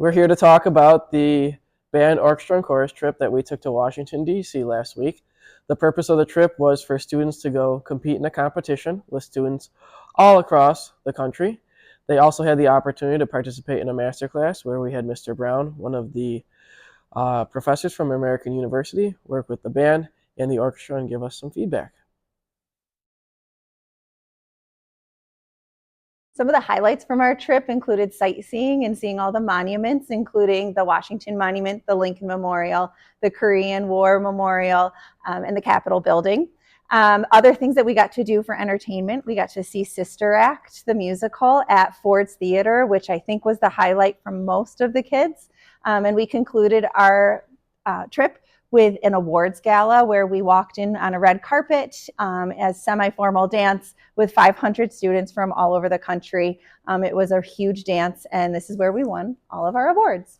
We're here to talk about the band, orchestra, and chorus trip that we took to Washington, D.C. last week. The purpose of the trip was for students to go compete in a competition with students all across the country. They also had the opportunity to participate in a master class where we had Mr. Brown, one of the professors from American University, work with the band and the orchestra and give us some feedback. Some of the highlights from our trip included sightseeing and seeing all the monuments, including the Washington Monument, the Lincoln Memorial, the Korean War Memorial, and the Capitol Building. Other things that we got to do for entertainment, we got to see Sister Act, the musical, at Ford's Theater, which I think was the highlight for most of the kids. And we concluded our trip with an awards gala where we walked in on a red carpet as semi-formal dance with 500 students from all over the country. It was a huge dance, and this is where we won all of our awards.